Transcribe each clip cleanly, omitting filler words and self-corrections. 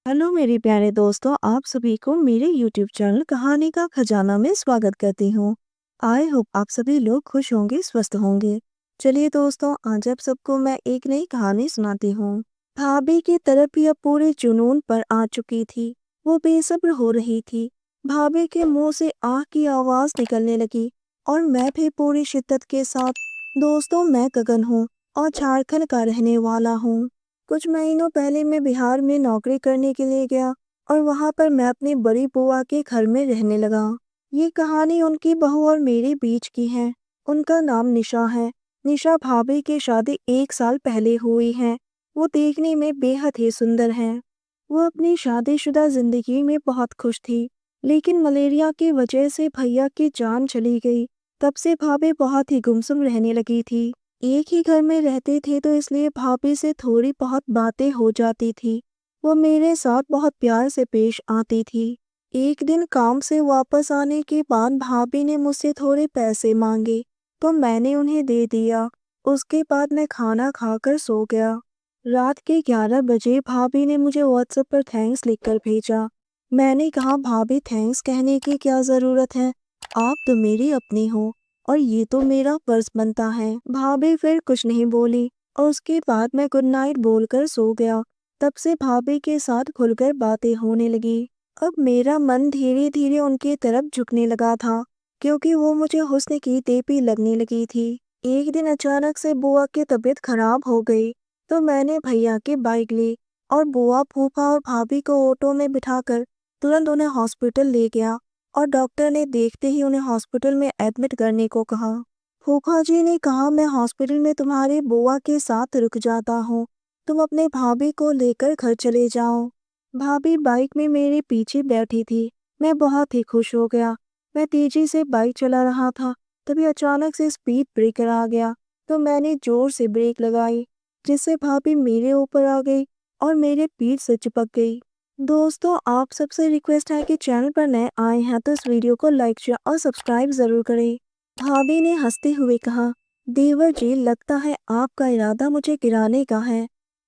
Hello मेरे प्यारे दोस्तों, आप सभी को मेरे यूट्यूब चैनल कहानी का खजाना में स्वागत करती हूँ। आई होप आप सभी लोग खुश होंगे, स्वस्थ होंगे। चलिए दोस्तों, आज आप सबको मैं एक नई कहानी सुनाती हूँ। भाभी की तरफ यह पूरे जुनून पर आ चुकी थी। वो बेसब्र हो रही थी। भाभी के मुंह से आह की आवाज निकलने लगी और मैं भी पूरी शिद्दत के साथ, दोस्तों मैं गगन हूँ और झारखंड का रहने वाला हूँ। कुछ महीनों पहले मैं बिहार में नौकरी करने के लिए गया और वहां पर मैं अपनी बड़ी बुआ के घर में रहने लगा। ये कहानी उनकी बहू और मेरे बीच की है। उनका नाम निशा है। निशा भाभी की शादी 1 साल पहले हुई है। वो देखने में बेहद ही सुंदर है। वो अपनी शादीशुदा जिंदगी में बहुत खुश थी, लेकिन मलेरिया की वजह से भैया की जान चली गई। तब से भाभी बहुत ही गुमसुम रहने लगी थी। एक ही घर में रहते थे तो इसलिए भाभी से थोड़ी बहुत बातें हो जाती थी। वो मेरे साथ बहुत प्यार से पेश आती थी। एक दिन काम से वापस आने के बाद भाभी ने मुझसे थोड़े पैसे मांगे तो मैंने उन्हें दे दिया। उसके बाद मैं खाना खाकर सो गया। रात के 11 बजे भाभी ने मुझे व्हाट्सएप पर थैंक्स लिखकर भेजा। मैंने कहा, भाभी थैंक्स कहने की क्या ज़रूरत है, आप तो मेरी अपनी हो और ये तो मेरा फर्ज बनता है। भाभी फिर कुछ नहीं बोली और उसके बाद मैं गुड नाइट बोलकर सो गया। तब से भाभी के साथ खुलकर बातें होने लगी। अब मेरा मन धीरे धीरे उनकी तरफ झुकने लगा था, क्योंकि वो मुझे हुस्न की देवी लगने लगी थी। एक दिन अचानक से बुआ की तबीयत खराब हो गई तो मैंने भैया की बाइक ली और बुआ, फूफा और भाभी को ऑटो में बिठाकर तुरंत उन्हें हॉस्पिटल ले गया और डॉक्टर ने देखते ही उन्हें हॉस्पिटल में एडमिट करने को कहा। फूफा जी ने कहा, मैं हॉस्पिटल में तुम्हारी बुआ के साथ रुक जाता हूँ, तुम अपने भाभी को लेकर घर चले जाओ। भाभी बाइक में मेरे पीछे बैठी थी। मैं बहुत ही खुश हो गया। मैं तेजी से बाइक चला रहा था, तभी अचानक से स्पीड ब्रेकर आ गया तो मैंने जोर से ब्रेक लगाई, जिससे भाभी मेरे ऊपर आ गई और मेरे पीठ से चिपक गई। दोस्तों, आप सबसे रिक्वेस्ट है कि चैनल पर नए आए हैं तो इस वीडियो को लाइक शेयर और सब्सक्राइब जरूर करें। भाभी ने हंसते हुए कहा, देवर जी लगता है आपका इरादा मुझे गिराने का है।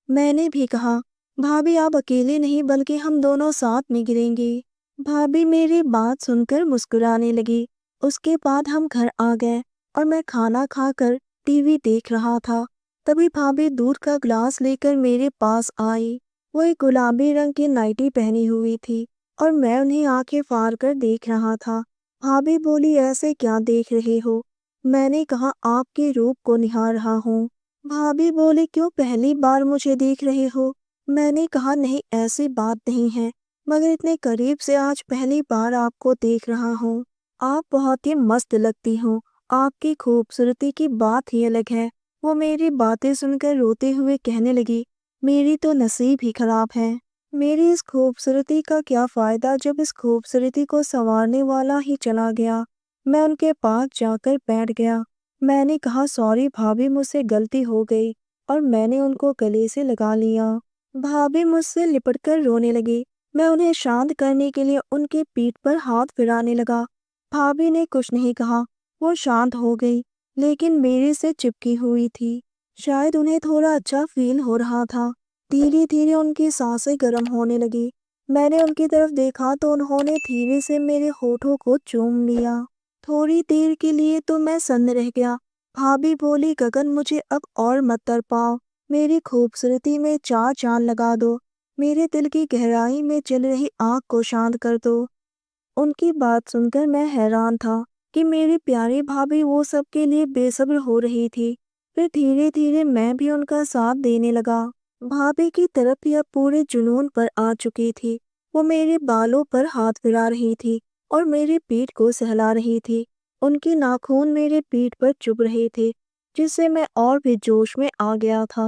मैंने भी कहा, भाभी आप अकेले नहीं बल्कि हम दोनों साथ में गिरेंगे। भाभी मेरी बात सुनकर मुस्कुराने लगी। उसके बाद हम घर आ गए और मैं खाना खाकर टीवी देख रहा था। तभी भाभी दूध का ग्लास लेकर मेरे पास आई। वो एक गुलाबी रंग की नाइटी पहनी हुई थी और मैं उन्हें आंखें फाड़ कर देख रहा था। भाभी बोली, ऐसे क्या देख रहे हो? मैंने कहा, आपके रूप को निहार रहा हूँ। भाभी बोली, क्यों पहली बार मुझे देख रहे हो? मैंने कहा, नहीं ऐसी बात नहीं है, मगर इतने करीब से आज पहली बार आपको देख रहा हूँ। आप बहुत ही मस्त लगती हो। आपकी खूबसूरती की बात ही अलग है। वो मेरी बातें सुनकर रोते हुए कहने लगी, मेरी तो नसीब ही खराब है। मेरी इस खूबसूरती का क्या फायदा जब इस खूबसूरती को संवारने वाला ही चला गया। मैं उनके पास जाकर बैठ गया। मैंने कहा, सॉरी भाभी, मुझसे गलती हो गई, और मैंने उनको गले से लगा लिया। भाभी मुझसे लिपटकर रोने लगी। मैं उन्हें शांत करने के लिए उनके पीठ पर हाथ फिराने लगा। भाभी ने कुछ नहीं कहा। वो शांत हो गई, लेकिन मेरे से चिपकी हुई थी। शायद उन्हें थोड़ा अच्छा फील हो रहा था। धीरे धीरे उनकी सांसें गर्म होने लगी। मैंने उनकी तरफ देखा तो उन्होंने धीरे से मेरे होठों को चूम लिया। थोड़ी देर के लिए तो मैं सन्न रह गया। भाभी बोली, गगन मुझे अब और मत तड़पाओ, मेरी खूबसूरती में 4 चांद लगा दो, मेरे दिल की गहराई में चल रही आग को शांत कर दो। उनकी बात सुनकर मैं हैरान था कि मेरी प्यारी भाभी वो सब के लिए बेसब्र हो रही थी। फिर धीरे धीरे मैं भी उनका साथ देने लगा। भाभी की तरफ यह पूरे जुनून पर आ चुकी थी। वो मेरे बालों पर हाथ फिरा रही थी और मेरी पीठ को सहला रही थी। उनके नाखून मेरे पीठ पर चुभ रहे थे, जिससे मैं और भी जोश में आ गया था।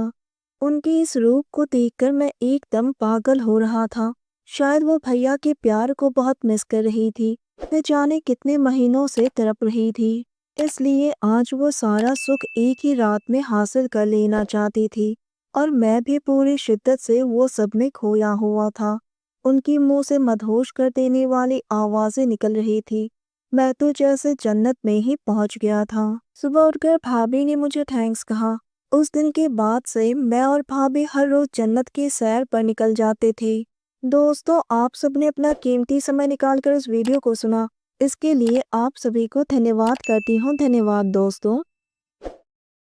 उनके इस रूप को देखकर मैं एकदम पागल हो रहा था। शायद वो भैया के प्यार को बहुत मिस कर रही थी। न जाने कितने महीनों से तड़प रही थी। इसलिए आज वो सारा सुख एक ही रात में हासिल कर लेना चाहती थी, और मैं भी पूरी शिद्दत से वो सब में खोया हुआ था। उनकी मुंह से मदहोश कर देने वाली आवाजें निकल रही थी। मैं तो जैसे जन्नत में ही पहुंच गया था। सुबह उठकर भाभी ने मुझे थैंक्स कहा। उस दिन के बाद से मैं और भाभी हर रोज जन्नत की सैर पर निकल जाते थे। दोस्तों, आप सबने अपना कीमती समय निकाल कर इस वीडियो को सुना। इसके लिए आप सभी को धन्यवाद करती हूँ। धन्यवाद दोस्तों।